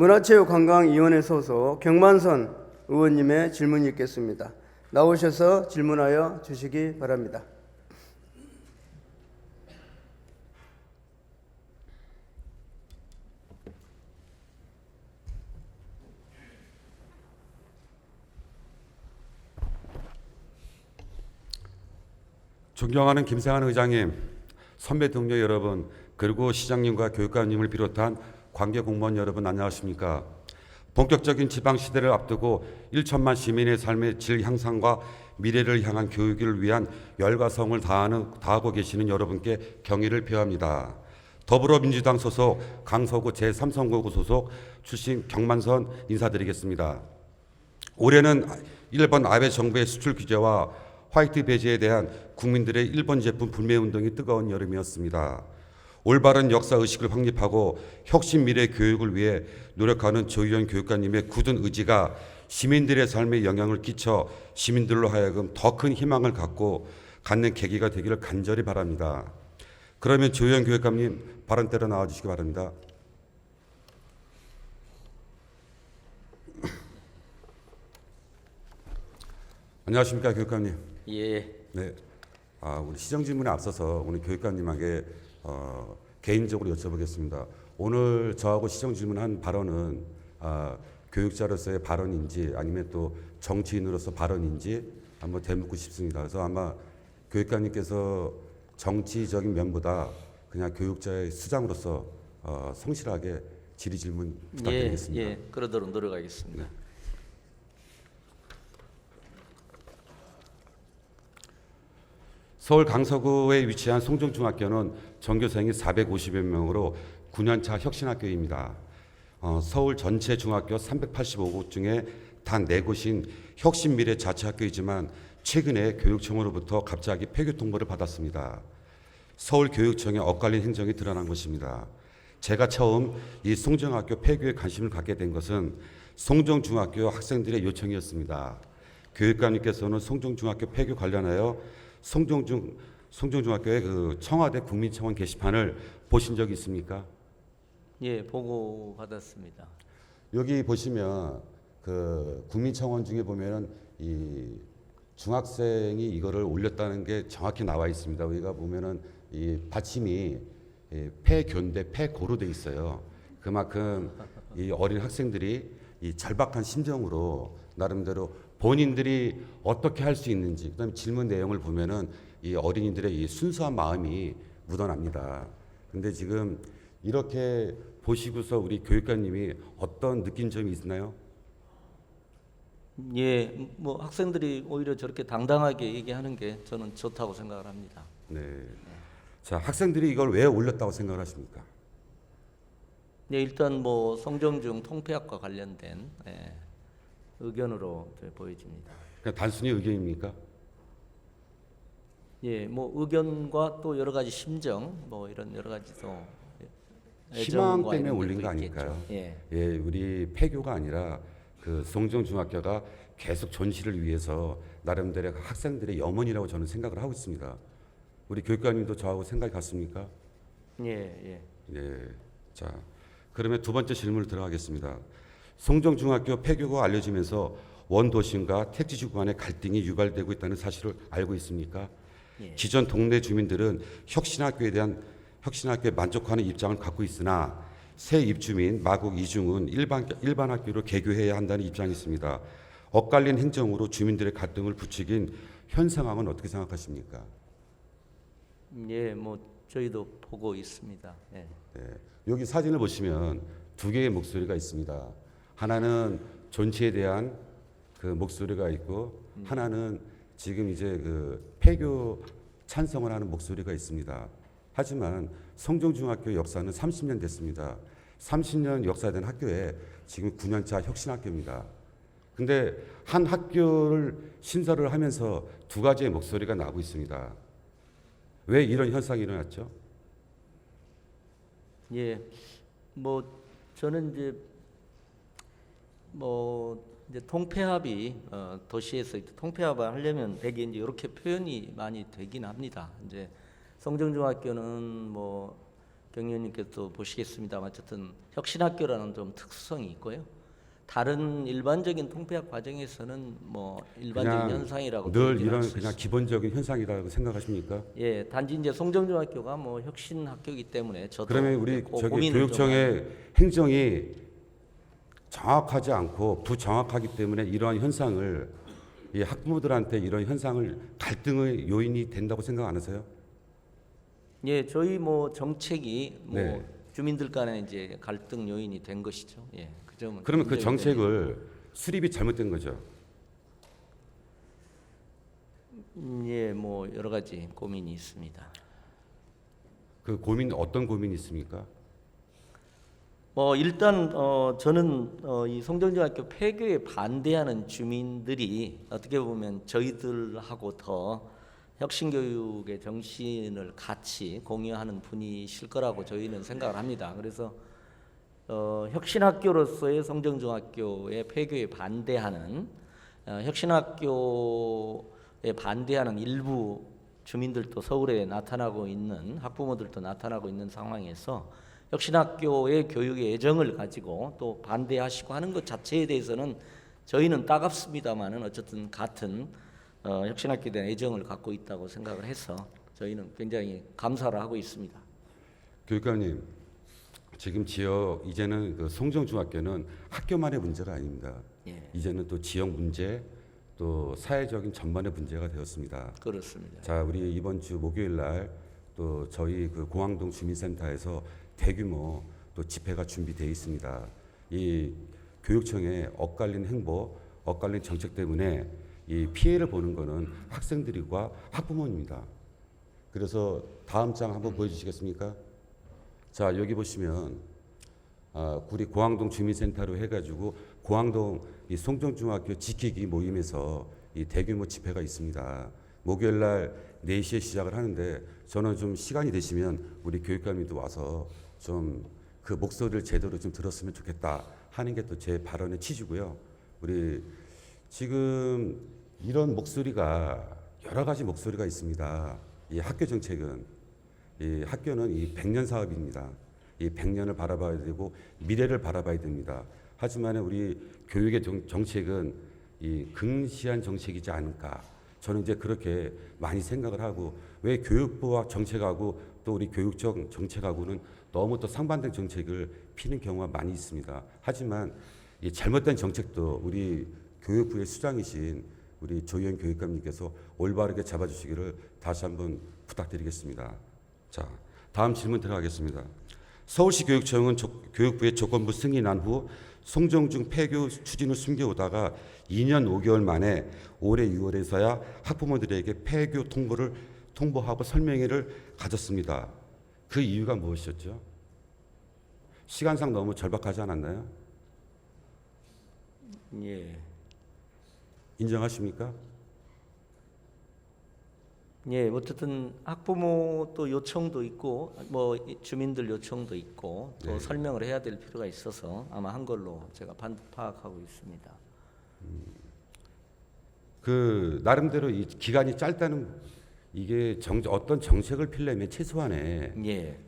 문화체육관광위원회 소속 경만선 의원님의 질문이 있겠습니다. 나오셔서 질문하여 주시기 바랍니다. 존경하는 김상한 의장님, 선배 동료 여러분, 그리고 시장님과 교육감님을 비롯한 관계 공무원 여러분 안녕하십니까? 본격적인 지방 시대를 앞두고 1천만 시민의 삶의 질 향상과 미래를 향한 교육을 위한 열과 성을 다하고 계시는 여러분께 경의를 표합니다. 더불어민주당 소속 강서구 제3선거구 소속 출신 경만선 인사드리겠습니다. 올해는 일본 아베 정부의 수출 규제와 화이트 배지에 대한 국민들의 일본 제품 불매 운동이 뜨거운 여름이었습니다. 올바른 역사 의식을 확립하고 혁신 미래 교육을 위해 노력하는 조희연 교육감님의 굳은 의지가 시민들의 삶에 영향을 끼쳐 시민들로 하여금 더 큰 희망을 갖는 계기가 되기를 간절히 바랍니다. 그러면 조희연 교육감님 발언대로 나와주시기 바랍니다. 안녕하십니까 교육감님. 예. 네. 우리 시정 질문에 앞서서 오늘 교육감님에게 개인적으로 여쭤보겠습니다. 오늘 저하고 시정 질문한 발언은 교육자로서의 발언인지 아니면 또 정치인으로서 발언인지 한번 되묻고 싶습니다. 그래서 아마 교육감님께서 정치적인 면보다 그냥 교육자의 수장으로서 성실하게 질의 질문 부탁드리겠습니다. 예, 그러도록 노력하겠습니다. 네. 서울 강서구에 위치한 송정중학교는 전교생이 450여 명으로 9년차 혁신학교입니다. 서울 전체 중학교 385곳 중에 단 4곳인 혁신미래 자치학교이지만 최근에 교육청으로부터 갑자기 폐교 통보를 받았습니다. 서울교육청의 엇갈린 행정이 드러난 것입니다. 제가 처음 이 송정학교 폐교에 관심을 갖게 된 것은 송정중학교 학생들의 요청이었습니다. 교육감님께서는 송정중학교 폐교 관련하여 송정중학교의 그 청와대 국민청원 게시판을 보신 적이 있습니까? 예, 보고 받았습니다. 여기 보시면 그 국민청원 중에 보면은 이 중학생이 이거를 올렸다는 게 정확히 나와 있습니다. 우리가 보면은 이 받침이 폐교인데 폐고로 돼 있어요. 그만큼 이 어린 학생들이 이 절박한 심정으로 나름대로 본인들이 어떻게 할 수 있는지, 그다음에 질문 내용을 보면은 이 어린이들의 이 순수한 마음이 묻어납니다. 근데 지금 이렇게 보시고서 우리 교육감님이 어떤 느낀 점이 있나요? 예, 뭐 학생들이 오히려 저렇게 당당하게 얘기하는 게 저는 좋다고 생각을 합니다. 네. 자, 학생들이 이걸 왜 올렸다고 생각을 하십니까? 네, 일단 뭐 송정중 통폐합과 관련된 의견으로 보여집니다. 그냥 단순히 의견입니까? 예, 뭐 의견과 또 여러 가지 심정, 뭐 이런 여러 가지도 희망 때문에 이런 올린 것도 거 아닐까요? 있겠죠. 예, 우리 폐교가 아니라 그 송정중학교가 계속 존실을 위해서 나름대로 학생들의 염원이라고 저는 생각을 하고 있습니다. 우리 교육감님도 저하고 생각이 같습니까? 예. 예. 자, 그러면 두 번째 질문을 들어가겠습니다. 송정중학교 폐교가 알려지면서 원도심과 택지주 간의 갈등이 유발되고 있다는 사실을 알고 있습니까? 예. 기존 동네 주민들은 혁신학교에 만족하는 입장을 갖고 있으나 새 입주민 마곡 이중은 일반 학교로 개교해야 한다는 입장이 있습니다. 엇갈린 행정으로 주민들의 갈등을 부추긴 현 상황은 어떻게 생각하십니까? 예, 뭐 저희도 보고 있습니다. 예. 네, 여기 사진을 보시면 두 개의 목소리가 있습니다. 하나는 존치에 대한 그 목소리가 있고 하나는 지금 이제 그 폐교 찬성을 하는 목소리가 있습니다. 하지만 송정중학교 역사는 30년 됐습니다. 30년 역사된 학교에 지금 9년차 혁신학교입니다. 근데 한 학교를 심사를 하면서 두 가지의 목소리가 나오고 있습니다. 왜 이런 현상이 일어났죠? 예, 뭐 저는 이제 통폐합이 도시에서 통폐합을 하려면 되게 이제 이렇게 표현이 많이 되긴 합니다. 이제 송정중학교는 뭐 경 의원님께서 보시겠습니다만 어쨌든 혁신학교라는 좀 특수성이 있고요. 다른 일반적인 통폐합 과정에서는 뭐 일반적인 그냥 현상이라고 늘 얘기를 이런 할수 그냥 있습니다. 기본적인 현상이라고 생각하십니까? 예, 단지 이제 송정중학교가 뭐 혁신 학교이기 때문에 저도 그러면 우리 그 저기 고민을 좀 교육청의 행정이 정확하지 않고 부정확하기 때문에 이러한 현상을 이 학부모들한테 이런 현상을 갈등의 요인이 된다고 생각 안 하세요? 예, 저희 뭐 정책이 뭐 네. 주민들 간에 이제 갈등 요인이 된 것이죠. 예, 그 점은 그러면 그 인정이 정책을 수립이 잘못된 거죠. 예, 뭐 여러 가지 고민이 있습니다. 그 고민 어떤 고민이 있습니까? 일단 저는 이 송정중학교 폐교에 반대하는 주민들이 어떻게 보면 저희들하고 더 혁신교육의 정신을 같이 공유하는 분이실 거라고 저희는 생각을 합니다. 그래서 혁신학교로서의 송정중학교의 폐교에 반대하는 혁신학교에 반대하는 일부 주민들도 서울에 나타나고 있는 학부모들도 나타나고 있는 상황에서 혁신학교의 교육의 애정을 가지고 또 반대하시고 하는 것 자체에 대해서는 저희는 따갑습니다만은 어쨌든 같은 혁신학교에 대한 애정을 갖고 있다고 생각을 해서 저희는 굉장히 감사를 하고 있습니다. 교육감님, 지금 지역 이제는 그 송정중학교는 학교만의 문제가 아닙니다. 예, 이제는 또 지역 문제, 또 사회적인 전반의 문제가 되었습니다. 그렇습니다. 자, 우리 이번 주 목요일 날 또 저희 그 공항동 주민센터에서 대규모 또 집회가 준비되어 있습니다. 이 교육청의 엇갈린 행보, 엇갈린 정책 때문에 이 피해를 보는 거는 학생들과 학부모입니다. 그래서 다음 장 한번 보여주시겠습니까? 자, 여기 보시면 우리 공항동 주민센터로 해가지고 공항동 이 송정중학교 지키기 모임에서 이 대규모 집회가 있습니다. 목요일 날 4시에 시작을 하는데 저는 좀 시간이 되시면 우리 교육감님도 와서 좀 그 목소리를 제대로 좀 들었으면 좋겠다 하는 게 또 제 발언의 취지고요. 우리 지금 이런 목소리가 여러 가지 목소리가 있습니다. 이 학교 정책은 이 학교는 이 100년 사업입니다. 이 100년을 바라봐야 되고 미래를 바라봐야 됩니다. 하지만 우리 교육의 정책은 이 긍시한 정책이지 않을까. 저는 이제 그렇게 많이 생각을 하고 왜 교육부와 정책하고 또 우리 교육청 정책하고는 너무 또 상반된 정책을 피는 경우가 많이 있습니다. 하지만 이 잘못된 정책도 우리 교육부의 수장이신 우리 조희연 교육감님께서 올바르게 잡아주시기를 다시 한번 부탁드리겠습니다. 자, 다음 질문 들어가겠습니다. 서울시 교육청은 교육부의 조건부 승인한 후 송정중 폐교 추진을 숨겨오다가 2년 5개월 만에 올해 6월에서야 학부모들에게 폐교 통보하고 설명회를 가졌습니다. 그 이유가 무엇이었죠? 시간상 너무 절박하지 않았나요? 예, 인정하십니까? 예, 어쨌든 학부모 또 요청도 있고 뭐 주민들 요청도 있고 또 네. 설명을 해야 될 필요가 있어서 아마 한 걸로 제가 파악하고 있습니다. 그 나름대로 이 기간이 짧다는 이게 어떤 정책을 피려면 최소한의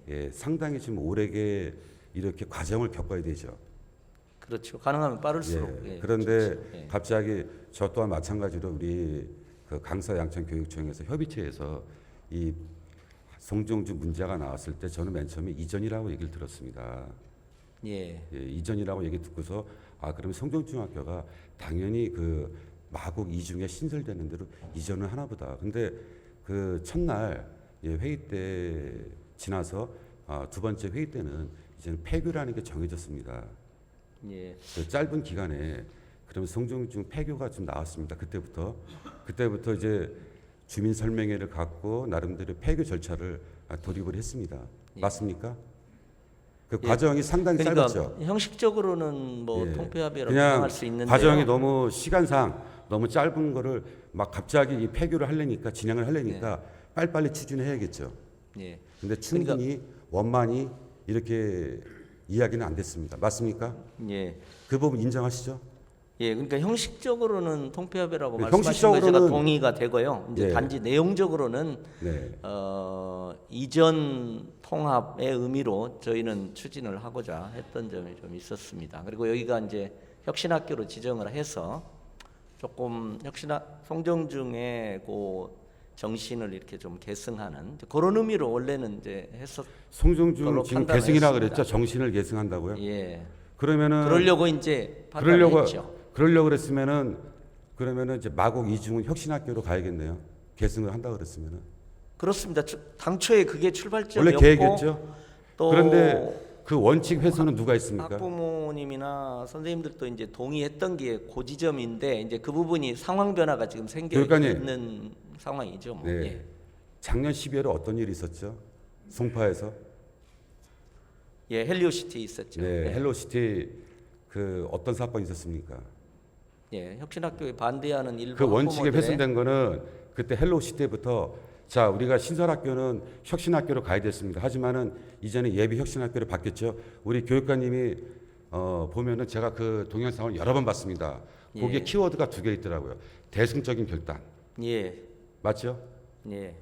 예, 상당히 지금 오래게 이렇게 과정을 겪어야 되죠. 그렇죠. 가능하면 빠를수록. 예, 그런데 좋죠. 예. 갑자기 저 또한 마찬가지로 우리 그 강서 양천교육청에서 협의체에서 이 송정주 문제가 나왔을 때 저는 맨 처음에 이전이라고 얘기를 들었습니다. 예, 이전이라고 얘기 듣고서 그러면 송정중학교가 당연히 그 마곡 이중에 신설되는 대로 이전을 하나보다. 근데 그 첫날 회의 때 지나서 두 번째 회의 때는 이제는 폐교라는 게 정해졌습니다. 예, 그 짧은 기간에 그러면 송정중 폐교가 좀 나왔습니다. 그때부터 이제 주민 설명회를 갖고 나름대로 폐교 절차를 돌입을 했습니다. 예. 맞습니까? 그 예. 과정이 상당히 그러니까 짧았죠. 형식적으로는 뭐 예. 통폐합이라고 그냥 생각할 수 있는데 과정이 너무 시간상 너무 짧은 거를 막 갑자기 이 폐교를 하려니까 진행을 하려니까 빨리빨리 추진해야겠죠. 예, 근데 충분히 원만히 이렇게 이야기는 안 됐습니다. 맞습니까? 예, 그 부분 인정하시죠? 예, 그러니까 형식적으로는 통폐합이라고 네, 말씀하신 거 제가 형식적으로는- 동의가 되고요. 이제 예. 단지 내용적으로는 네. 이전 통합의 의미로 저희는 추진을 하고자 했던 점이 좀 있었습니다. 그리고 여기가 이제 혁신학교로 지정을 해서 조금 송정중의 그 정신을 이렇게 좀 계승하는 그런 의미로 원래는 이제 했었. 송정중 걸로 지금 판단을 계승이라 했습니다. 그랬죠. 정신을 계승한다고요? 예. 그러면은 그러려고 이제 판단을 했죠. 그러려고 그랬으면은 그러면은 이제 마곡 이중은 혁신학교로 가야겠네요. 계승을 한다 그랬으면은 그렇습니다. 당초에 그게 원래 출발점이었고 계획이었죠. 또 그런데 그 원칙 회수는 누가 했습니까? 학부모님이나 선생님들도 이제 동의했던 게 그 지점인데 이제 그 부분이 상황 변화가 지금 생겨 교육관님. 있는 상황이죠. 뭐. 네. 예. 작년 12월에 어떤 일이 있었죠? 송파에서 예, 헬리오시티 있었죠. 네, 예. 헬로시티 그 어떤 사건이 있었습니까? 예, 혁신학교에 반대하는 일부 그 원칙에 학부모들의- 훼손된 거는 그때 헬로시티부터 자 우리가 신설학교는 혁신학교로 가야 됐습니다. 하지만은 이제는 예비 혁신학교로 바뀌었죠. 우리 교육관님이 보면은 제가 그 동영상을 여러 번 봤습니다. 거기에 예. 키워드가 2개 있더라고요. 대승적인 결단 예, 맞죠? 예,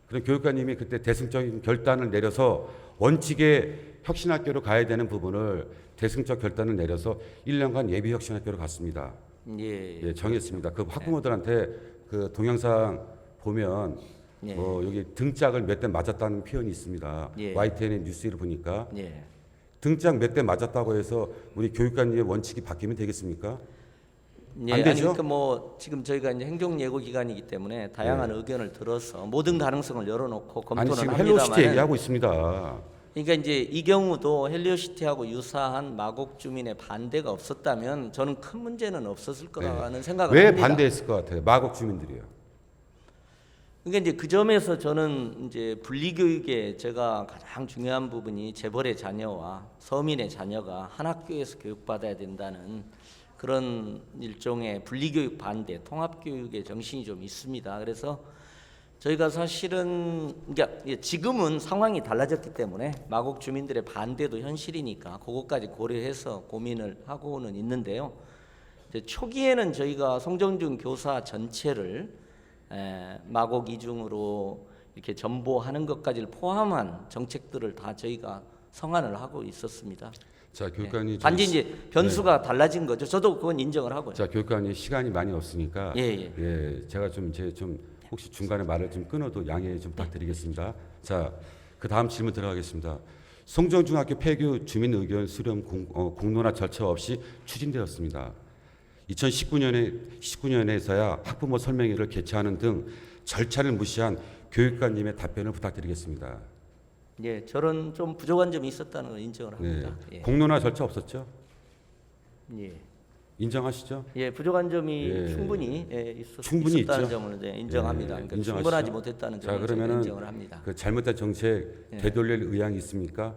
그런 교육관님이 그때 대승적인 결단을 내려서 원칙의 혁신학교로 가야 되는 부분을 대승적 결단을 내려서 1년간 예비 혁신학교로 갔습니다. 예, 예, 정했습니다. 그 학부모들한테 그 동영상 보면 예. 여기 등짝을 몇 대 맞았다는 표현이 있습니다. 예. YTN의 뉴스를 보니까 예. 등짝 몇 대 맞았다고 해서 우리 교육관님의 원칙이 바뀌면 되겠습니까? 예, 안 아니 되죠? 그러니까 뭐 지금 저희가 이제 행정 예고 기관이기 때문에 다양한 의견을 들어서 모든 가능성을 열어놓고 네. 아니 검토는 지금 헬로시티 합니다만. 얘기하고 있습니다. 그러니까 이제 이 경우도 헬리오시티하고 유사한 마곡 주민의 반대가 없었다면 저는 큰 문제는 없었을 거라는 생각을 왜 합니다. 반대했을 것 같아요? 마곡 주민들이요. 그러니까 이제 그 점에서 저는 이제 분리교육에 제가 가장 중요한 부분이 재벌의 자녀와 서민의 자녀가 한 학교에서 교육받아야 된다는 그런 일종의 분리교육 반대, 통합교육의 정신이 좀 있습니다. 그래서 저희가 사실은 그러니까 지금은 상황이 달라졌기 때문에 마곡 주민들의 반대도 현실이니까 그것까지 고려해서 고민을 하고는 있는데요. 이제 초기에는 저희가 송정중 교사 전체를 마곡 이중으로 이렇게 전보하는 것까지를 포함한 정책들을 다 저희가 성안을 하고 있었습니다. 자 교육관이 단지 이제 변수가 달라진 거죠. 저도 그건 인정을 하고요. 자 교육관이 시간이 많이 없으니까 예. 제가 좀 이제 좀 혹시 중간에 말을 좀 끊어도 양해 좀 부탁드리겠습니다. 자 그 다음 질문 들어가겠습니다. 송정중학교 폐교 주민 의견 수렴 공론화 절차 없이 추진되었습니다. 2019년에서야 학부모 설명회를 개최하는 등 절차를 무시한 교육관님의 답변을 부탁드리겠습니다. 예, 저런 좀 부족한 점이 있었다는 걸 인정을 합니다. 네. 예. 공론화 절차 없었죠? 예. 인정하시죠? 예, 부족한 점이 예. 충분히 충분히 있었다는 있죠. 점을 이제 인정합니다. 예, 그러니까 인정하시죠? 충분하지 못했다는 자 점을 제가 그러면은 인정을 합니다. 그 잘못된 정책 예. 되돌릴 의향이 있습니까?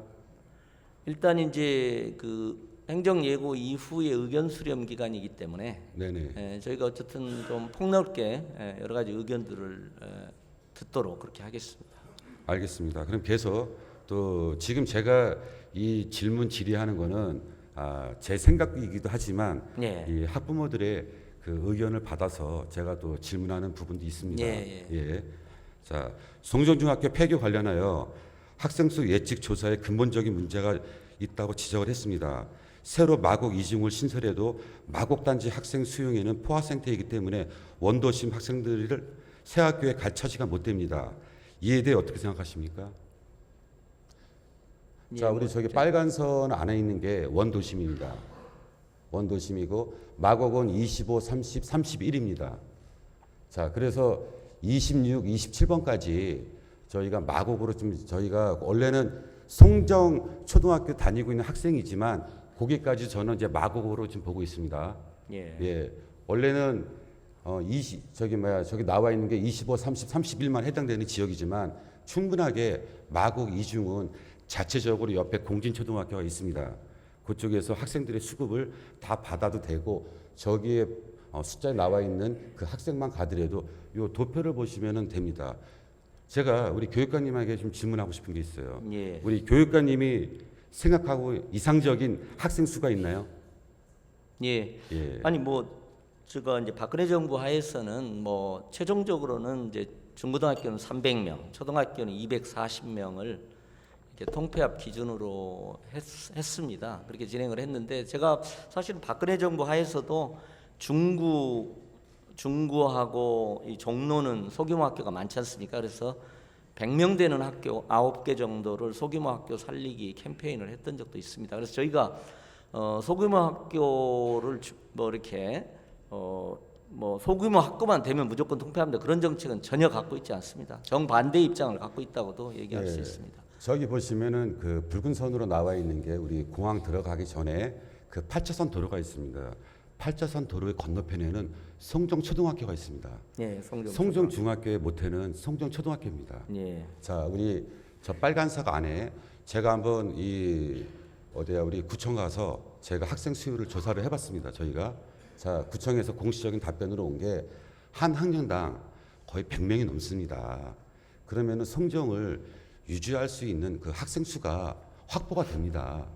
일단 이제 그 행정 예고 이후의 의견 수렴 기간이기 때문에 네네. 저희가 어쨌든 좀 폭넓게 여러 가지 의견들을 듣도록 그렇게 하겠습니다. 알겠습니다. 그럼 계속 또 지금 제가 이 질문 질의하는 거는 제 생각이기도 하지만 예. 이 학부모들의 그 의견을 받아서 제가 또 질문하는 부분도 있습니다. 예. 자, 송정중학교 폐교 관련하여 학생 수 예측 조사에 근본적인 문제가 있다고 지적을 했습니다. 새로 마곡 이중을 신설해도 마곡 단지 학생 수용에는 포화 상태이기 때문에 원도심 학생들을 새 학교에 갈 처지가 못 됩니다. 이에 대해 어떻게 생각하십니까? 자, 우리 저기 빨간 선 안에 있는 게 원도심입니다. 원도심이고 마곡은 25, 30, 31입니다. 자, 그래서 26, 27번까지 저희가 마곡으로 좀 저희가 원래는 송정 초등학교 다니고 있는 학생이지만 거기까지 저는 이제 마곡으로 지금 보고 있습니다. 예. 원래는 저기 나와 있는 게 25, 30, 31만 해당되는 지역이지만 충분하게 마곡 이중은 자체적으로 옆에 공진초등학교가 있습니다. 그쪽에서 학생들의 수급을 다 받아도 되고 저기에 숫자에 나와 있는 그 학생만 가더라도 요 도표를 보시면 됩니다. 제가 우리 교육관님에게 좀 질문하고 싶은 게 있어요. 예. 우리 교육관님이 생각하고 이상적인 학생 수가 있나요? 예. 예. 아니 뭐 제가 이제 박근혜 정부 하에서는 뭐 최종적으로는 이제 중고등학교는 300명, 초등학교는 240명을 이렇게 통폐합 기준으로 했습니다. 그렇게 진행을 했는데 제가 사실은 박근혜 정부 하에서도 중구하고 이 종로는 소규모 학교가 많지 않습니까? 그래서 100명 되는 학교 9개 정도를 소규모 학교 살리기 캠페인을 했던 적도 있습니다. 그래서 저희가 소규모 학교를 뭐 이렇게 뭐 소규모 학교만 되면 무조건 통폐합니다. 그런 정책은 전혀 갖고 있지 않습니다. 정반대 입장을 갖고 있다고도 얘기할 수 있습니다. 저기 보시면은 그 붉은 선으로 나와 있는 게 우리 공항 들어가기 전에 그 8차선 도로가 있습니다. 8차선 도로의 건너편에는 송정 초등학교가 있습니다. 예, 송정 중학교의 모태는 송정 초등학교입니다. 예. 자, 우리 저 빨간색 안에 제가 한번 이 어디야 우리 구청 가서 제가 학생 수요를 조사를 해봤습니다. 저희가 자 구청에서 공식적인 답변으로 온 게 한 학년당 거의 100명이 넘습니다. 그러면은 송정을 유지할 수 있는 그 학생 수가 확보가 됩니다.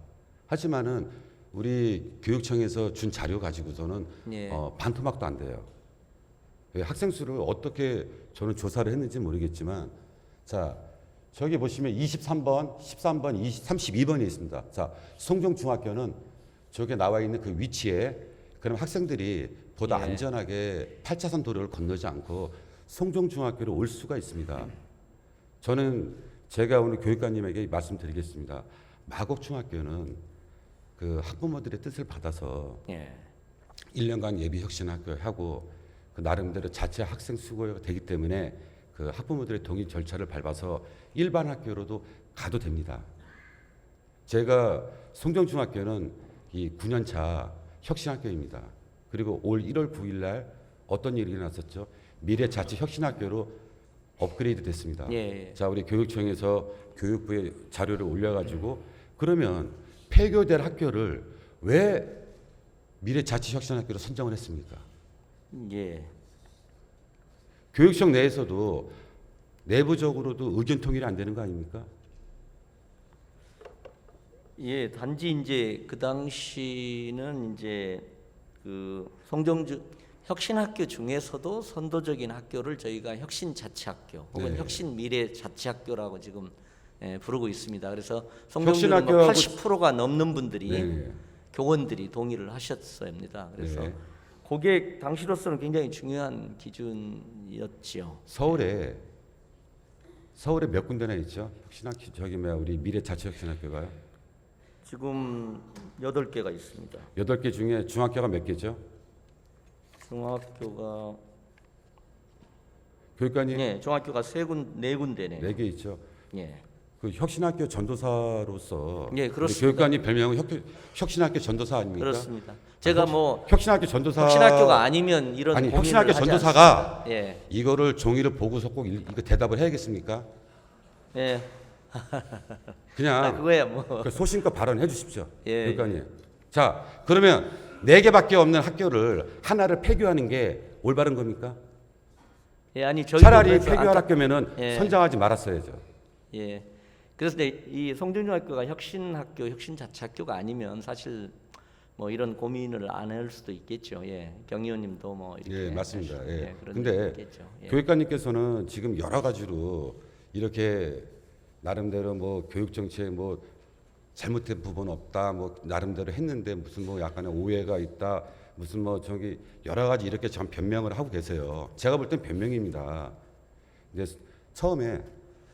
하지만은 우리 교육청에서 준 자료 가지고서는 예. 반토막도 안 돼요. 학생 수를 어떻게 저는 조사를 했는지 모르겠지만 자 저기 보시면 23번, 13번, 32번이 있습니다. 자 송정중학교는 저게 나와 있는 그 위치에 그럼 학생들이 보다 예. 안전하게 8차선 도로를 건너지 않고 송정중학교로 올 수가 있습니다. 저는 제가 오늘 교육관님에게 말씀드리겠습니다. 마곡중학교는 그 학부모들의 뜻을 받아서 예. 1년간 예비 혁신학교 하고 그 나름대로 자체 학생 수고가 되기 때문에 그 학부모들의 동의 절차를 밟아서 일반 학교로도 가도 됩니다. 제가 송정중학교는 이 9년차 혁신학교입니다. 그리고 올 1월 9일 날 어떤 일이 일어났었죠? 미래자치혁신학교로 업그레이드 됐습니다. 예. 자, 우리 교육청에서 교육부에 자료를 올려가지고 그러면 폐교될 학교를 왜 미래자치혁신학교로 선정을 했습니까? 예. 교육청 내에서도 내부적으로도 의견 통일이 안 되는 거 아닙니까? 예, 단지 이제 그 당시는 이제 그 송정주 혁신학교 중에서도 선도적인 학교를 저희가 혁신자치학교 혹은 네. 혁신미래자치학교라고 지금 부르고 있습니다. 그래서 송정주는 혁신학교하고 80%가 넘는 분들이 네. 교원들이 동의를 하셨습니다. 그래서 네. 그게 당시로서는 굉장히 중요한 기준이었지요. 서울에 몇 군데나 있죠? 혁신학교 저기 뭐야 우리 미래자치혁신학교가요? 지금 8개가 있습니다. 8개 중에 중학교가 몇 개죠? 중학교가 교육관님 중학교가 4군데네. 4개 있죠. 예. 그 혁신학교 전도사로서 예, 우리 그렇습니다. 교육관님 별명은 혁신학교 전도사 아닙니까? 그렇습니다. 제가 뭐 혁신학교 전도사 혁신학교가 아니면 이런 아니 고민을 혁신학교 하지 전도사가 않습니다. 예. 이거를 종이를 보고서 꼭 이거 대답을 해야겠습니까? 예. 그냥 그거야 뭐. 그 소신껏 발언해 주십시오. 예. 교육관님. 자 그러면 4개밖에 없는 학교를 하나를 폐교하는 게 올바른 겁니까? 예, 아니 저희 차라리 폐교할 학교면은 예. 선정하지 말았어야죠. 예. 그래서 이 송정중학교가 혁신학교, 혁신자치학교가 아니면 사실 뭐 이런 고민을 안 할 수도 있겠죠. 예. 경 의원님도 뭐 이렇게 예, 맞습니다. 예. 그런 근데 일이 있겠죠. 예. 교육관님께서는 지금 여러 가지로 이렇게 나름대로 뭐 교육 정책에 뭐 잘못된 부분 없다, 뭐 나름대로 했는데 무슨 뭐 약간의 오해가 있다, 무슨 뭐 저기 여러 가지 이렇게 참 변명을 하고 계세요. 제가 볼 땐 변명입니다. 근데 처음에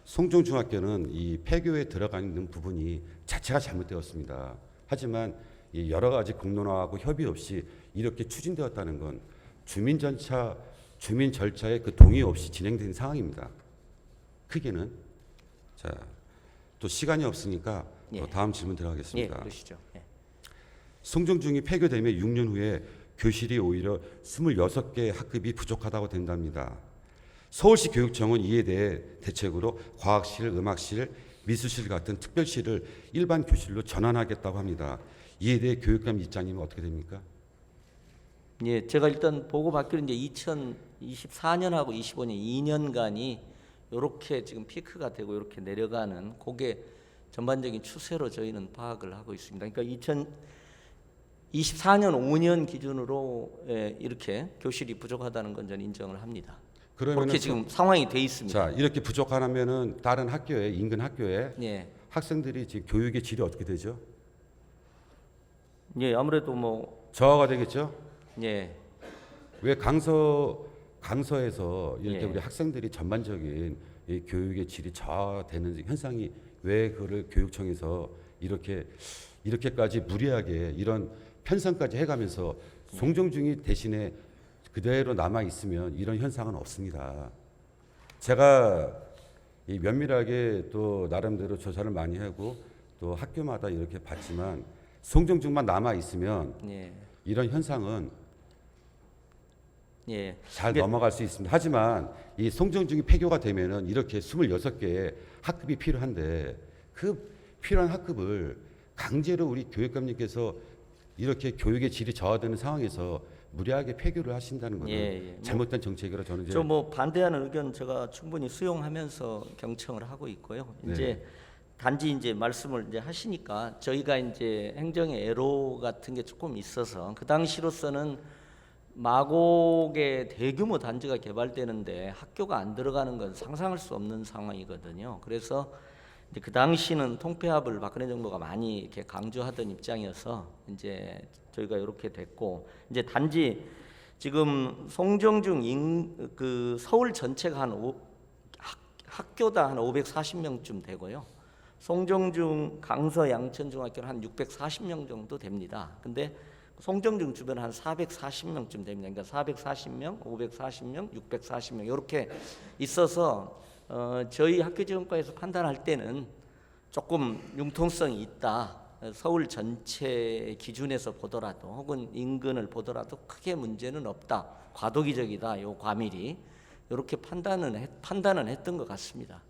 송정중학교는 이 폐교에 들어가 있는 부분이 자체가 잘못되었습니다. 하지만 이 여러 가지 공론화하고 협의 없이 이렇게 추진되었다는 건 주민 절차의 그 동의 없이 진행된 상황입니다. 크게는 자, 또 시간이 없으니까 예. 다음 질문 예, 들어가겠습니다. 그러시죠. 예. 송정중이 폐교되면 6년 후에 교실이 오히려 26개 학급이 부족하다고 된답니다. 서울시 교육청은 이에 대해 대책으로 과학실, 음악실, 미술실 같은 특별실을 일반 교실로 전환하겠다고 합니다. 이에 대해 교육감 입장이면 어떻게 됩니까? 예, 제가 일단 보고 받기로 이제 2024년하고 25년 2년간이 이렇게 지금 피크가 되고 이렇게 내려가는 그게 전반적인 추세로 저희는 파악을 하고 있습니다. 그러니까 24년 5년 기준으로 이렇게 교실이 부족하다는 건 저는 인정을 합니다. 그러면은 그렇게 지금 상황이 돼 있습니다. 자, 이렇게 부족하면은 다른 학교에 인근 학교에 예, 학생들이 지금 교육의 질이 어떻게 되죠? 예, 아무래도 뭐 저하가 되겠죠? 예, 왜 강서에서 이렇게 예. 우리 학생들이 전반적인 이 교육의 질이 저하되는 현상이 왜 그를 교육청에서 이렇게까지 무리하게 이런 편성까지 해가면서 송정중이 대신에 그대로 남아 있으면 이런 현상은 없습니다. 제가 이 면밀하게 또 나름대로 조사를 많이 하고 또 학교마다 이렇게 봤지만 송정중만 남아 있으면 예, 이런 현상은 예. 잘 이게- 넘어갈 수 있습니다. 하지만 이 송정중이 폐교가 되면은 이렇게 26개의 학급이 필요한데 그 필요한 학급을 강제로 우리 교육감님께서 이렇게 교육의 질이 저하되는 상황에서 무리하게 폐교를 하신다는 것은 예, 예. 뭐- 잘못된 정책이라 저는 이제 저 뭐 반대하는 의견 제가 충분히 수용하면서 경청을 하고 있고요. 네. 이제 단지 이제 말씀을 이제 하시니까 저희가 이제 행정의 애로 같은 게 조금 있어서 그 당시로서는 마곡에 대규모 단지가 개발되는데 학교가 안 들어가는 건 상상할 수 없는 상황이거든요. 그래서 이제 그 당시는 통폐합을 박근혜 정부가 많이 이렇게 강조하던 입장이어서 이제 저희가 이렇게 됐고 이제 단지 지금 송정중 그 서울 전체가 학교당 한 540명쯤 되고요. 송정중 강서 양천중학교는 한 640명 정도 됩니다. 근데 송정중 주변 한 440명쯤 됩니다. 그러니까 440명, 540명, 640명 이렇게 있어서 저희 학교지원과에서 판단할 때는 조금 융통성이 있다. 서울 전체 기준에서 보더라도 혹은 인근을 보더라도 크게 문제는 없다. 과도기적이다. 요 과밀이 이렇게 판단은 했던 것 같습니다.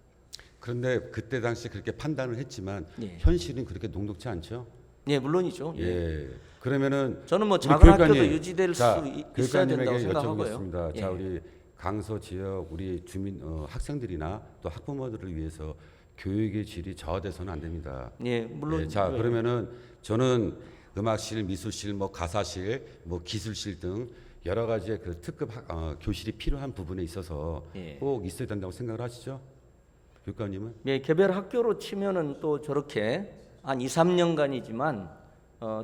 그런데 그때 당시 그렇게 판단을 했지만 예. 현실은 그렇게 녹록지 않죠. 예, 물론이죠. 예. 예. 그러면은 저는 뭐 우리 작은 학교도 교육관님, 유지될 자, 수 있어야 교육관님에게 된다고 생각하고요. 여쭤보겠습니다. 예. 자, 우리 강서 지역 우리 주민 학생들이나 또 학부모들을 위해서 교육의 질이 저하돼서는 안 됩니다. 예, 물론. 예, 자, 그러면은 저는 음악실, 미술실, 뭐 가사실, 뭐 기술실 등 여러 가지의 그 특급 교실이 필요한 부분에 있어서 예. 꼭 있어야 된다고 생각을 하시죠? 교육관님은? 예, 개별 학교로 치면은 또 저렇게 한 2, 3년간이지만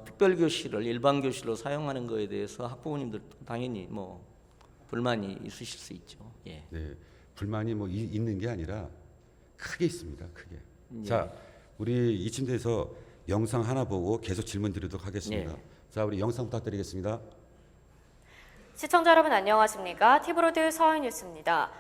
특별 교실을 일반 교실로 사용하는 거에 대해서 학부모님들 당연히 뭐 불만이 있으실 수 있죠. 예. 네, 불만이 뭐 있는 게 아니라 크게 있습니다. 크게. 예. 자, 우리 이쯤 돼서 영상 하나 보고 계속 질문 드리도록 하겠습니다. 예. 자, 우리 영상 부탁드리겠습니다. 시청자 여러분 안녕하십니까? 티브로드 서인뉴스입니다.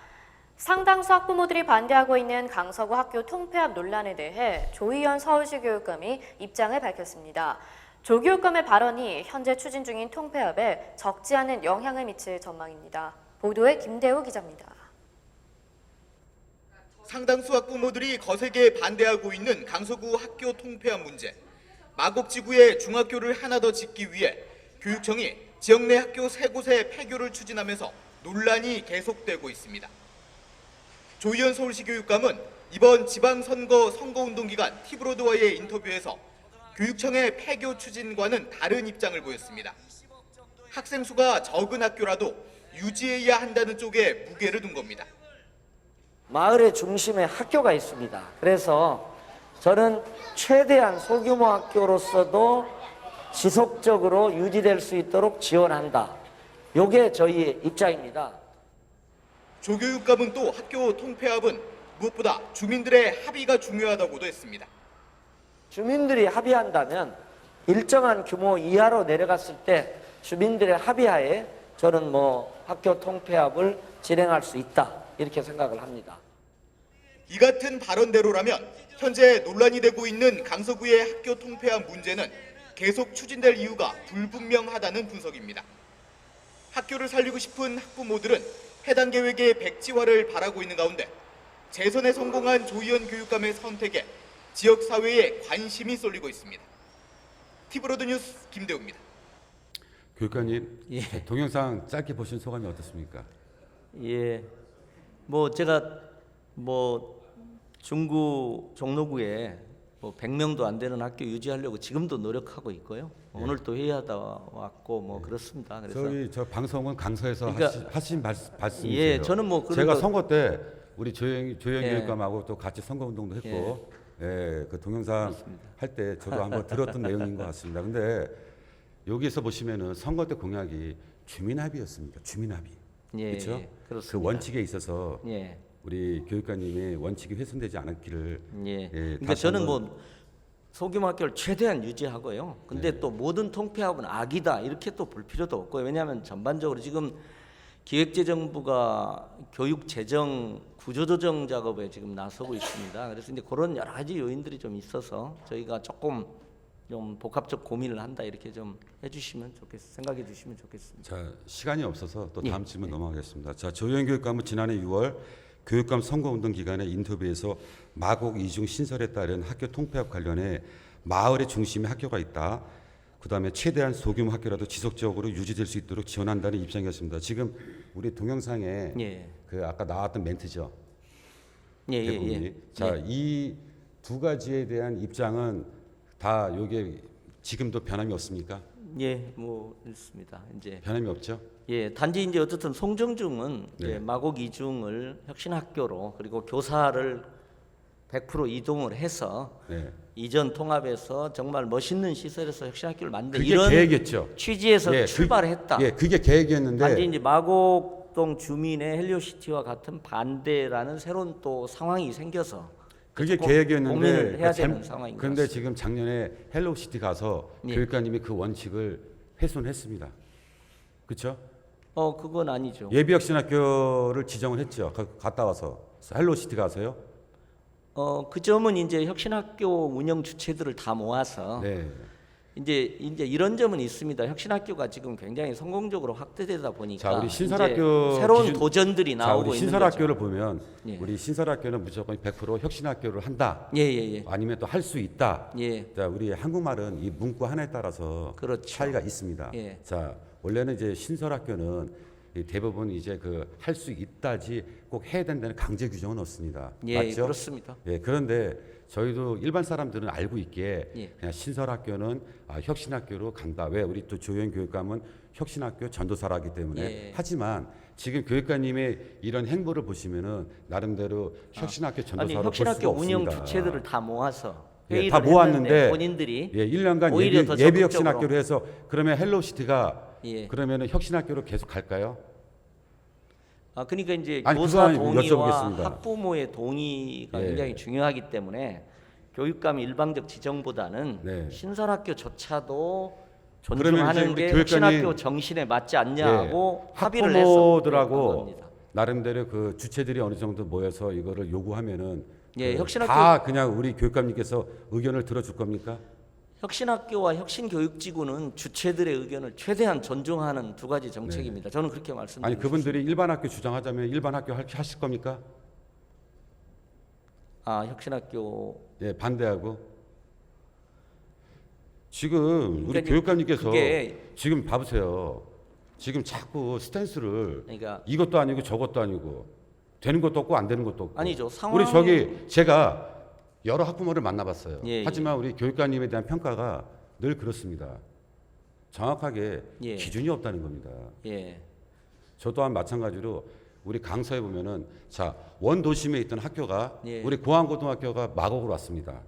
상당수 학부모들이 반대하고 있는 강서구 학교 통폐합 논란에 대해 조희연 서울시 교육감이 입장을 밝혔습니다. 조 교육감의 발언이 현재 추진 중인 통폐합에 적지 않은 영향을 미칠 전망입니다. 보도에 김대우 기자입니다. 상당수 학부모들이 거세게 반대하고 있는 강서구 학교 통폐합 문제. 마곡지구에 중학교를 하나 더 짓기 위해 교육청이 지역 내 학교 3곳의 폐교를 추진하면서 논란이 계속되고 있습니다. 조희연 서울시 교육감은 이번 지방선거 선거운동 기간 티브로드와의 인터뷰에서 교육청의 폐교 추진과는 다른 입장을 보였습니다. 학생 수가 적은 학교라도 유지해야 한다는 쪽에 무게를 둔 겁니다. 마을의 중심에 학교가 있습니다. 그래서 저는 최대한 소규모 학교로서도 지속적으로 유지될 수 있도록 지원한다. 이게 저희 입장입니다. 조 교육감은 또 학교 통폐합은 무엇보다 주민들의 합의가 중요하다고도 했습니다. 주민들이 합의한다면 일정한 규모 이하로 내려갔을 때 주민들의 합의하에 저는 뭐 학교 통폐합을 진행할 수 있다. 이렇게 생각을 합니다. 이 같은 발언대로라면 현재 논란이 되고 있는 강서구의 학교 통폐합 문제는 계속 추진될 이유가 불분명하다는 분석입니다. 학교를 살리고 싶은 학부모들은 해당 계획의 백지화를 바라고 있는 가운데 재선에 성공한 조희연 교육감의 선택에 지역사회에 관심이 쏠리고 있습니다. 티브로드 뉴스 김대우입니다. 교육관님, 예. 동영상 짧게 보신 소감이 어떻습니까? 예, 뭐 제가 뭐 중구 종로구에 뭐 100명도 안 되는 학교 유지하려고 지금도 노력하고 있고요. 오늘 또 회의하다 왔고 뭐 그렇습니다. 그래서 저 방송은 강서에서 그러니까- 하신 말씀이세요. 예, 저는 뭐 그래도- 제가 선거 때 우리 조영 예. 교육감하고 또 같이 선거 운동도 했고, 그 동영상 할 때 저도 한번 들었던 내용인 것 같습니다. 근데 여기서 보시면은 선거 때 공약이 주민합의였습니다. 주민합의. 예, 그렇죠? 예, 그 그렇습니다. 원칙에 있어서 예. 우리 교육관님이 원칙이 훼손되지 않았기를. 예. 다시 그러니까 저는 한번- 뭐 소규모 학교를 최대한 유지하고요. 근데 네. 또 모든 통폐합은 악이다 이렇게 또 볼 필요도 없고요. 왜냐하면 전반적으로 지금 기획재정부가 교육 재정 구조조정 작업에 지금 나서고 있습니다. 그래서 이제 그런 여러 가지 요인들이 좀 있어서 저희가 조금 좀 복합적 고민을 한다 이렇게 좀 해주시면 생각해 주시면 좋겠습니다. 자, 시간이 없어서 또 다음 예. 질문 넘어가겠습니다. 자, 조영 교육감은 지난해 6월 교육감 선거운동 기간에 인터뷰에서 마곡 이중 신설에 따른 학교 통폐합 관련해 마을의 중심에 학교가 있다. 그다음에 최대한 소규모 학교라도 지속적으로 유지될 수 있도록 지원한다는 입장이었습니다. 지금 우리 동영상에 예. 그 아까 나왔던 멘트죠. 예, 예, 대부분이. 예. 자, 이 두 가지에 대한 입장은 다 요게 지금도 변함이 없습니까? 예, 뭐 있습니다. 이제 변함이 없죠? 예, 단지 이제 어쨌든 송정중은 네. 예, 마곡 이중을 혁신학교로 그리고 교사를 100% 이동을 해서 네. 이전 통합에서 정말 멋있는 시설에서 혁신학교를 만든 그게 이런 계획이었죠. 취지에서 예, 출발했다. 그게 계획이었는데 단지 이제 마곡동 주민의 헬리오시티와 같은 반대라는 새로운 또 상황이 생겨서 그게 꼭 계획이었는데 고민을 해야 잘- 되는 상황인 것 그런데 같습니다. 지금 작년에 헬로시티 가서 예. 교육관님이 그 원칙을 훼손했습니다. 그렇죠? 그건 아니죠. 예비혁신학교를 지정을 했죠. 갔다 와서 헬로시티 가서요. 그 점은 이제 혁신학교 운영 주체들을 다 모아서 네. 이제 이런 점은 있습니다. 혁신학교가 지금 굉장히 성공적으로 확대되다 보니까 자, 우리 이제 신설학교 새로운 기준- 도전들이 자, 나오고 우리 있는 신설학교를 거죠. 보면 예. 우리 신설학교는 무조건 100% 혁신학교를 한다. 예, 예, 예. 아니면 또 할 수 있다. 예. 자, 우리 한국말은 이 문구 하나에 따라서 그렇죠. 차이가 있습니다. 예. 자, 원래는 이제 신설학교는 이 대부분 이제 그 할 수 있다지 꼭 해야 된다는 강제 규정은 없습니다. 예, 맞죠? 그렇습니다. 예, 그런데 저희도 일반 사람들은 알고 있기에 예. 그냥 신설학교는 혁신학교로 간다. 왜 우리 또 조영 교육감은 혁신학교 전도사라기 때문에 예. 하지만 지금 교육관님의 이런 행보를 보시면은 나름대로 혁신학교 아니 전도사로 볼 혁신학교 수가 운영 없습니다. 주체들을 다 모아서 예, 회의를 다 모았는데 했는데 본인들이 예, 1년간 오히려 더 예비 적극적으로- 혁신학교로 해서 그러면 헬로시티가 예. 그러면은 혁신학교로 계속 갈까요? 그러니까 이제 아니, 교사 그거 동의와 여쭤보겠습니다. 학부모의 동의가 예. 굉장히 중요하기 때문에 교육감의 일방적 지정보다는 네. 신설학교조차도 그러면 존중하는 이제 우리 게 교육감이- 혁신학교 정신에 맞지 않냐고 합의를 해서 학부모들하고 그런 겁니다. 나름대로 그 주체들이 어느 정도 모여서 이거를 요구하면은 예, 그 혁신학교- 다 그냥 우리 교육감님께서 의견을 들어줄 겁니까? 혁신학교와 혁신교육지구는 주체들의 의견을 최대한 존중하는 두 가지 정책입니다. 저는 그렇게 말씀드립니다. 아니 그분들이 일반 학교 주장하자면 일반 학교 하실 겁니까? 혁신학교 예, 반대하고 지금 우리 그러니까 교육감님께서 그게- 지금 봐보세요. 지금 자꾸 스탠스를 그러니까 이것도 아니고 저것도 아니고 되는 것도 없고 안 되는 것도 없고 아니죠. 우리 상황이- 저기 제가 여러 학부모를 만나봤어요. 예, 하지만 우리 교육관님에 대한 평가가 늘 그렇습니다. 정확하게 예. 기준이 없다는 겁니다. 예. 저 또한 마찬가지로 우리 강서에 보면은 자 원도심에 있던 학교가 예. 우리 고항고등학교가 마곡으로 왔습니다.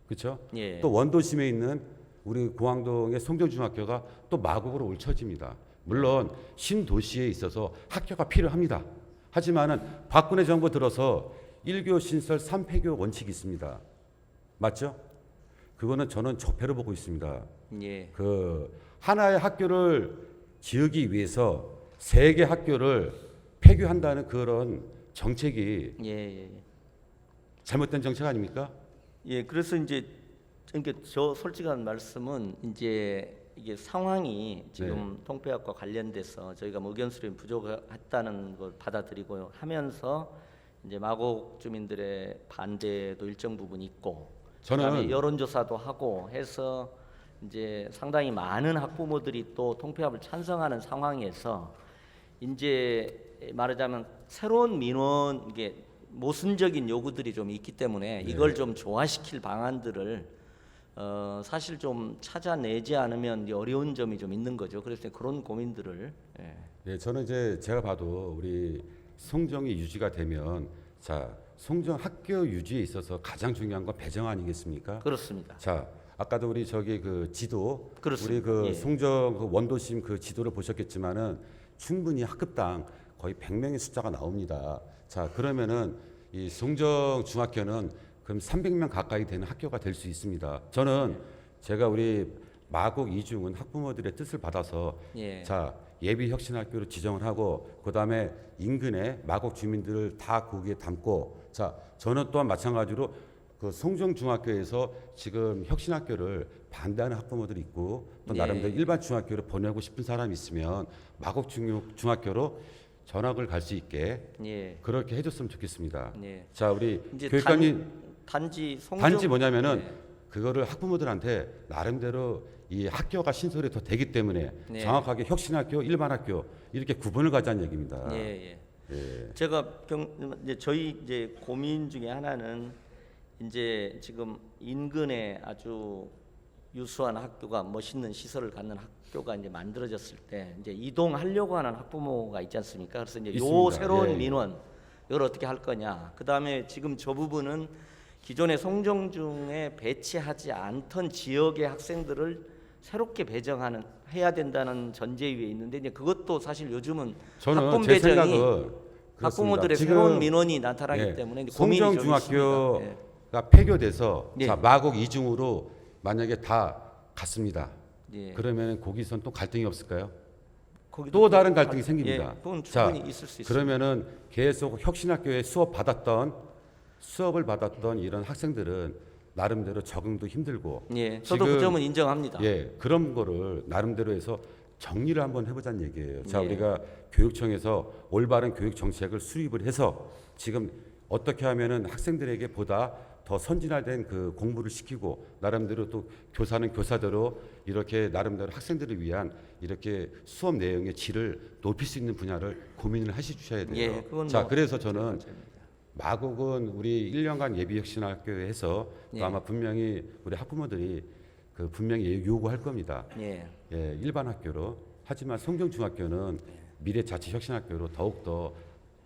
그렇죠? 예. 또 원도심에 있는 우리 고항동의 송정중학교가 또 마곡으로 올 처지입니다. 물론 신도시에 있어서 학교가 필요합니다. 하지만은 박근혜 정부 들어서 1교 신설 3폐교 원칙이 있습니다. 맞죠? 그거는 저는 적폐로 보고 있습니다. 예. 그 하나의 학교를 지으기 위해서 3개 학교를 폐교한다는 그런 정책이 예. 예. 잘못된 정책 아닙니까? 예, 그래서 이제 그러니까 저 솔직한 말씀은 이제 이게 상황이 지금 네. 통폐합과 관련돼서 저희가 뭐 의견 수렴이 부족했다는 걸 받아들이고 하면서 이제 마곡 주민들의 반대도 일정 부분 있고 그다음에 저는 여론조사도 하고 해서 이제 상당히 많은 학부모들이 또 통폐합을 찬성하는 상황에서 이제 말하자면 새로운 민원 이게 모순적인 요구들이 좀 있기 때문에 이걸 좀 조화시킬 방안들을 사실 좀 찾아내지 않으면 이제 어려운 점이 좀 있는 거죠. 그래서 그런 고민들을 예, 저는 이제 제가 봐도 우리 송정이 유지가 되면 자 송정 학교 유지에 있어서 가장 중요한 건 배정 아니겠습니까? 그렇습니다. 자 아까도 우리 저기 그 지도 그렇습니다. 우리 그 예. 송정 그 원도심 그 지도를 보셨겠지만은 충분히 학급당 거의 100명의 숫자가 나옵니다. 자 그러면은 이 송정 중학교는 그럼 300명 가까이 되는 학교가 될 수 있습니다. 저는 제가 우리 마곡 이중은 학부모들의 뜻을 받아서 예. 자 예비 혁신학교로 지정을 하고 그다음에 인근의 마곡 주민들을 다 거기에 담고 자 저는 또한 마찬가지로 그 송정 중학교에서 지금 혁신학교를 반대하는 학부모들이 있고 또 예. 나름대로 일반 중학교를 보내고 싶은 사람이 있으면 마곡 중학교로 전학을 갈 수 있게 예. 그렇게 해줬으면 좋겠습니다. 예. 자 우리 이제 교육감님 단지 송정 단지 뭐냐면은 예. 그거를 학부모들한테 나름대로 이 학교가 신설이 더 되기 때문에 네. 정확하게 혁신학교, 일반학교 이렇게 구분을 가자는 얘기입니다. 예, 예. 예. 제가 이제 저희 이제 고민 중에 하나는 이제 지금 인근에 아주 유수한 학교가 멋있는 시설을 갖는 학교가 이제 만들어졌을 때 이제 이동하려고 하는 학부모가 있지 않습니까? 그래서 이제 요 있습니다. 새로운 예, 예. 민원 이걸 어떻게 할 거냐. 그다음에 지금 저 부분은 기존의 송정중에 배치하지 않던 지역의 학생들을 새롭게 배정하는 해야 된다는 전제 위에 있는데 이제 그것도 사실 요즘은 저는 학군 제 배정이 생각은 그렇습니다. 학부모들의 지금 새로운 민원이 나타나기 예, 때문에 이제 고민이 좀 송정중학교가 있습니다. 예. 폐교돼서 예. 자 마곡 이중으로 만약에 다 갔습니다. 예. 그러면 거기선 또 갈등이 없을까요? 거기도 또 다른 갈등이 예, 생깁니다. 그건 자, 충분히 있을 수 있습니다. 그러면은 계속 혁신학교에 수업을 받았던 이런 학생들은 나름대로 적응도 힘들고 예, 저도 그 지금 점은 인정합니다. 예, 그런 거를 나름대로 해서 정리를 한번 해보자는 얘기예요. 자, 예. 우리가 교육청에서 올바른 교육 정책을 수립을 해서 지금 어떻게 하면은 학생들에게 보다 더 선진화된 그 공부를 시키고 나름대로 또 교사는 교사대로 이렇게 나름대로 학생들을 위한 이렇게 수업 내용의 질을 높일 수 있는 분야를 고민을 하셔야 돼요. 예, 그건 자, 뭐 그래서 저는 마곡은 우리 1년간 예비혁신학교에서 또 예. 아마 분명히 우리 학부모들이 그 분명히 요구할 겁니다. 예, 예, 일반 학교로. 하지만 송정중학교는 미래자치혁신학교로 더욱더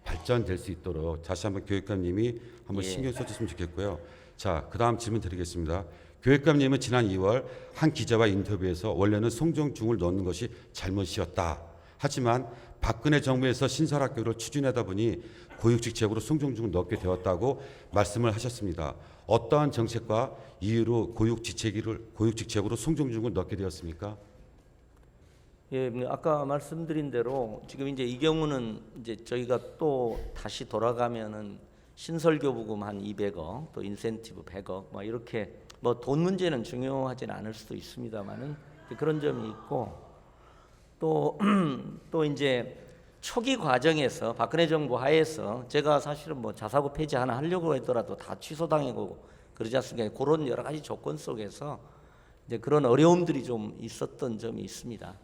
발전될 수 있도록 다시 한번 교육감님이 한번 예. 신경 써줬으면 좋겠고요. 자, 그다음 질문 드리겠습니다. 교육감님은 지난 2월 한 기자와 인터뷰에서 원래는 송정중을 넣는 것이 잘못이었다. 하지만 박근혜 정부에서 신설학교를 추진하다 보니 고육직책으로 송정중을 넣게 되었다고 말씀을 하셨습니다. 어떠한 정책과 이유로 고육직책으로 송정중을 넣게 되었습니까? 예, 아까 말씀드린 대로 지금 이제 이 경우는 이제 저희가 또 다시 돌아가면은 신설교부금 한 200억, 또 인센티브 100억, 뭐 이렇게 뭐 돈 문제는 중요하지는 않을 수도 있습니다만은 그런 점이 있고 또 이제 초기 과정에서 박근혜 정부 하에서 제가 사실은 뭐 자사고 폐지 하나 하려고 하더라도 다 취소당하고 그러지 않습니까? 그런 여러 가지 조건 속에서 이제 그런 어려움들이 좀 있었던 점이 있습니다.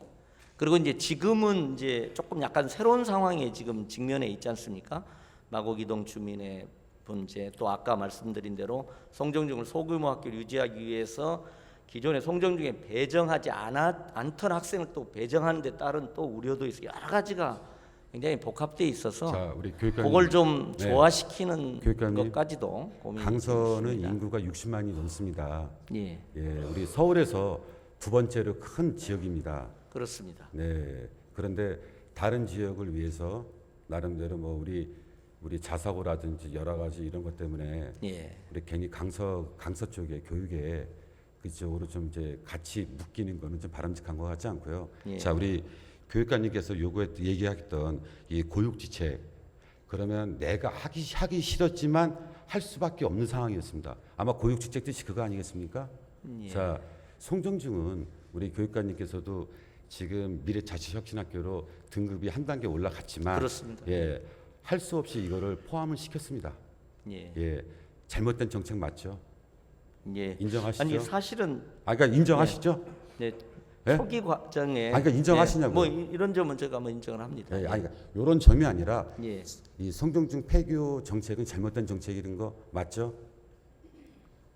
그리고 이제 지금은 이제 조금 약간 새로운 상황에 지금 직면해 있지 않습니까? 마곡 이동 주민의 문제, 또 아까 말씀드린 대로 송정중을 소규모 학교를 유지하기 위해서 기존의 송정중에 배정하지 않던 학생을 또 배정하는 데 따른 또 우려도 있어요. 여러 가지가 굉장히 복합되어 있어서 자, 우리 교육감님. 그걸 좀 네. 조화시키는 교육감님. 것까지도 고민이 강서는 있습니다. 인구가 60만이 넘습니다. 예, 예, 우리 서울에서 두 번째로 큰 지역입니다. 그렇습니다. 네. 그런데 다른 지역을 위해서 나름대로 뭐 우리 자사고라든지 여러 가지 이런 것 때문에 예, 우리 괜히 강서 쪽에 교육에 그쪽으로 좀 이제 같이 묶이는 거는 좀 바람직한 것 같지 않고요. 예. 자, 우리 교육감님께서 얘기했던 이 고육지책 그러면 내가 하기 싫었지만 할 수밖에 없는 상황이었습니다. 아마 고육지책 뜻이 그거 아니겠습니까? 예. 자, 송정중은 우리 교육감님께서도 지금 미래자치혁신학교로 등급이 한 단계 올라갔지만 그렇습니다. 예, 할 수 없이 이거를 포함을 시켰습니다. 예, 예, 잘못된 정책 맞죠? 예. 인정하시죠? 아니 사실은 그러니까 인정하시죠? 네, 예? 초기 과정에 그러니까 인정하시냐고요? 뭐 이런 점은 제가 뭐 인정을 합니다. 예, 아니, 그러니까 이런 점이 아니라 예, 이 송정중 폐교 정책은 잘못된 정책이라는 거 맞죠?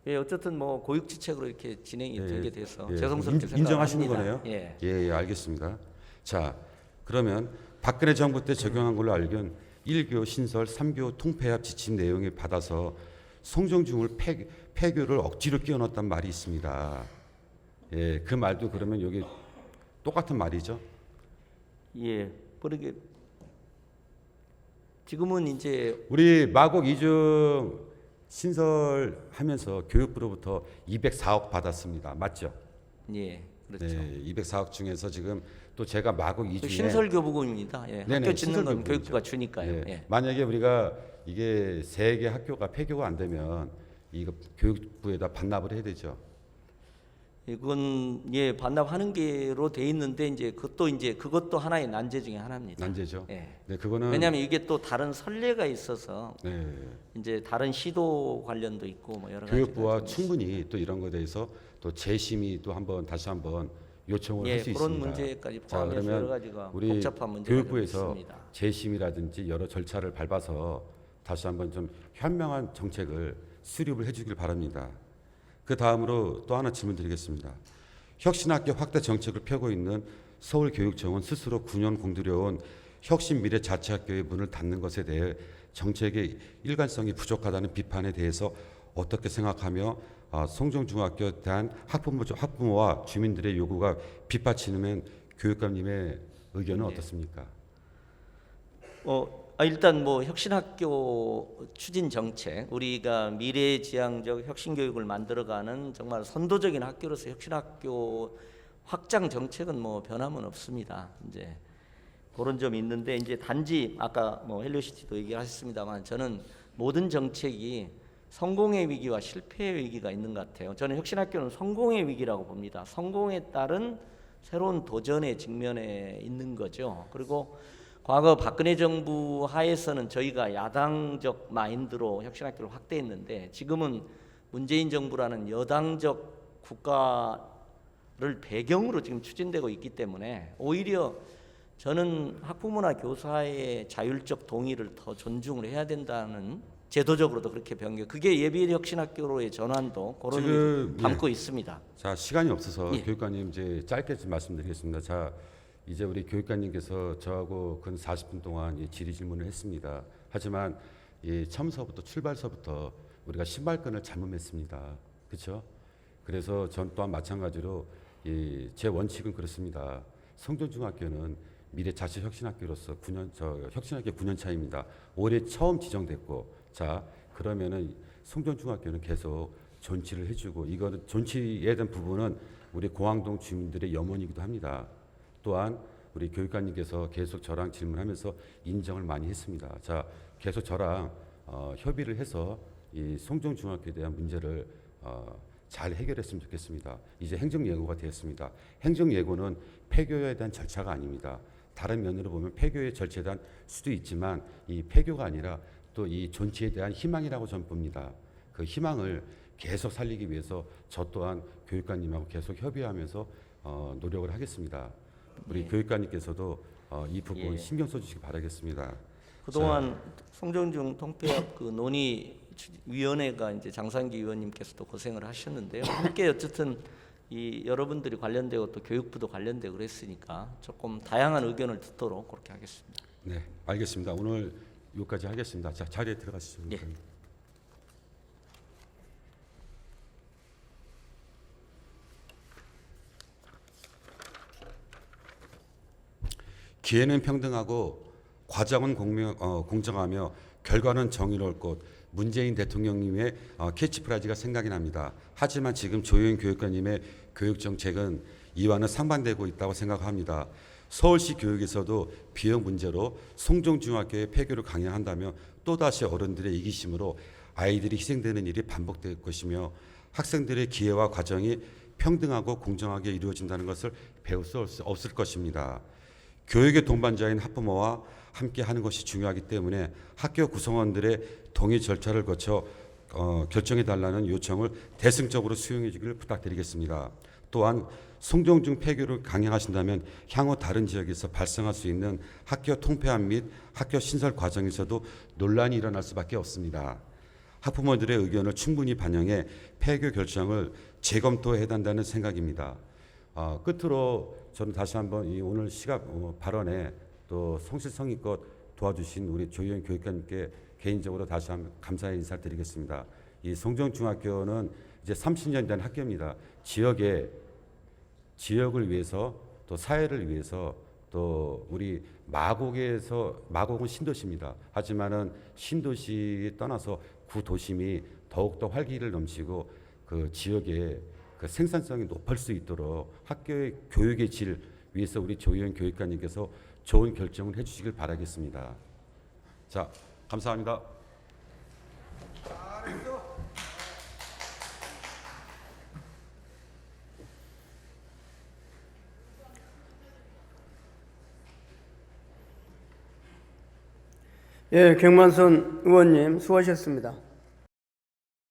예, 어쨌든 뭐 고육지책으로 이렇게 진행이 예, 되게 돼서 예, 죄송스럽게 인정하시는 생각합니다. 거네요? 예. 예, 알겠습니다. 자, 그러면 박근혜 정부 때 적용한 걸로 알기로는 1교 신설 3교 통폐합 지침 내용을 받아서 송정중을 폐교를 억지로 끼워넣었단 말이 있습니다. 예, 그 말도 그러면 여기 똑같은 말이죠? 예, 그러게 지금은 이제 우리 마곡 이중 신설하면서 교육부로부터 204억 받았습니다. 맞죠? 예, 그렇죠. 네, 204억 중에서 지금 또 제가 마곡 그 이중에 신설교부금입니다. 예, 네네, 학교 짓는 건 신설교부금이죠. 교육부가 주니까요. 예, 예. 만약에 우리가 이게 3개 학교가 폐교가 안 되면 이거 교육부에다 반납을 해야 되죠. 이건 예 반납하는 게로 돼 있는데 이제 그것도 하나의 난제 중에 하나입니다. 난제죠. 예. 네, 그거는 왜냐하면 이게 또 다른 선례가 있어서 네, 이제 다른 시도 관련도 있고 뭐 여러 가지 교육부와 충분히 또 이런 거에 대해서 또 재심이 또 한번 다시 한번 요청을 예, 할 수 그런 있습니다. 문제까지 자, 포함해서 그러면 여러 가지가 우리 복잡한 문제가 좀 교육부에서 있습니다. 재심이라든지 여러 절차를 밟아서 다시 한번 좀 현명한 정책을 수립을 해주길 바랍니다. 그 다음으로 또 하나 질문드리겠습니다. 혁신학교 확대 정책을 펴고 있는 서울교육청은 스스로 9년 공들여온 혁신미래자치학교의 문을 닫는 것에 대해 정책의 일관성이 부족하다는 비판에 대해서 어떻게 생각하며 송정중학교에 대한 학부모와 주민들의 요구가 빗받치는 교육감님의 의견은 네. 어떻습니까? 일단 뭐 혁신학교 추진 정책, 우리가 미래지향적 혁신교육을 만들어가는 정말 선도적인 학교로서 혁신학교 확장 정책은 뭐 변함은 없습니다. 이제 그런 점이 있는데 이제 단지 아까 뭐 헬리오시티도 얘기하셨습니다만 저는 모든 정책이 성공의 위기와 실패의 위기가 있는 것 같아요. 저는 혁신학교는 성공의 위기라고 봅니다. 성공에 따른 새로운 도전의 직면에 있는 거죠. 그리고 과거 박근혜 정부 하에서는 저희가 야당적 마인드로 혁신학교를 확대했는데 지금은 문재인 정부라는 여당적 국가를 배경으로 지금 추진되고 있기 때문에 오히려 저는 학부모나 교사의 자율적 동의를 더 존중을 해야 된다는 제도적으로도 그렇게 변경. 그게 예비혁신학교로의 전환도 그런 지금, 담고 있습니다. 자, 시간이 없어서 예. 교육관님 이제 짧게 좀 말씀드리겠습니다. 자, 이제 우리 교육관님께서 저하고 근 40분 동안 이 질의 질문을 했습니다. 하지만 이 처음서부터 출발서부터 우리가 신발끈을 잘못 맸습니다. 그렇죠? 그래서 전 또한 마찬가지로 제 원칙은 그렇습니다. 성전중학교는 미래자치혁신학교로서 혁신학교 9년 차입니다. 올해 처음 지정됐고, 자 그러면은 성전중학교는 계속 존치를 해주고, 이거는 존치에 대한 부분은 우리 공항동 주민들의 염원이기도 합니다. 또한 우리 교육관님께서 계속 저랑 질문하면서 인정을 많이 했습니다. 자, 계속 저랑 협의를 해서 이 송정중학교에 대한 문제를 잘 해결했으면 좋겠습니다. 이제 행정예고가 되었습니다. 행정예고는 폐교에 대한 절차가 아닙니다. 다른 면으로 보면 폐교의 절차에 대한 수도 있지만 이 폐교가 아니라 또 이 존치에 대한 희망이라고 저는 봅니다. 그 희망을 계속 살리기 위해서 저 또한 교육관님하고 계속 협의하면서 노력을 하겠습니다. 우리 교육관님께서도 이 부분 예. 신경 써주시기 바라겠습니다. 그동안 송정중 통폐합 그 논의위원회가 이제 장상기 의원님께서도 고생을 하셨는데요. 함께 어쨌든 이 여러분들이 관련되고 또 교육부도 관련되고 그랬으니까 조금 다양한 의견을 듣도록 그렇게 하겠습니다. 네, 알겠습니다. 오늘 여기까지 하겠습니다. 자, 자리에 들어가시죠. 예. 기회는 평등하고 과정은 공정하며 결과는 정의로울 것. 문재인 대통령님의 캐치프라이즈가 생각이 납니다. 하지만 지금 조영 교육관님의 교육 정책은 이와는 상반되고 있다고 생각합니다. 서울시 교육에서도 비용 문제로 송정중학교의 폐교를 강행한다며 또다시 어른들의 이기심으로 아이들이 희생되는 일이 반복될 것이며 학생들의 기회와 과정이 평등하고 공정하게 이루어진다는 것을 배울 수 없을 것입니다. 교육의 동반자인 학부모와 함께 하는 것이 중요하기 때문에 학교 구성원들의 동의 절차를 거쳐 결정해달라는 요청을 대승적으로 수용해 주기를 부탁드리겠습니다. 또한 송정중 폐교를 강행하신다면 향후 다른 지역에서 발생할 수 있는 학교 통폐합 및 학교 신설 과정에서도 논란이 일어날 수밖에 없습니다. 학부모들의 의견을 충분히 반영해 폐교 결정을 재검토해야 한다는 생각입니다. 끝으로 저는 다시 한번 이 오늘 발언에 또 성실성의껏 도와주신 우리 조희연 교육감님께 개인적으로 다시 한번 감사의 인사를 드리겠습니다. 이 송정중학교는 이제 30년 된 학교입니다. 지역을 위해서 또 사회를 위해서 또 우리 마곡은 신도시입니다. 하지만은 신도시 떠나서 구도심이 더욱더 활기를 넘치고 그 지역의 그 생산성이 높을 수 있도록 학교의 교육의 질 위해서 우리 조희연 교육관님께서 좋은 결정을 해주시길 바라겠습니다. 자, 감사합니다. 예, 경만선 의원님 수고하셨습니다.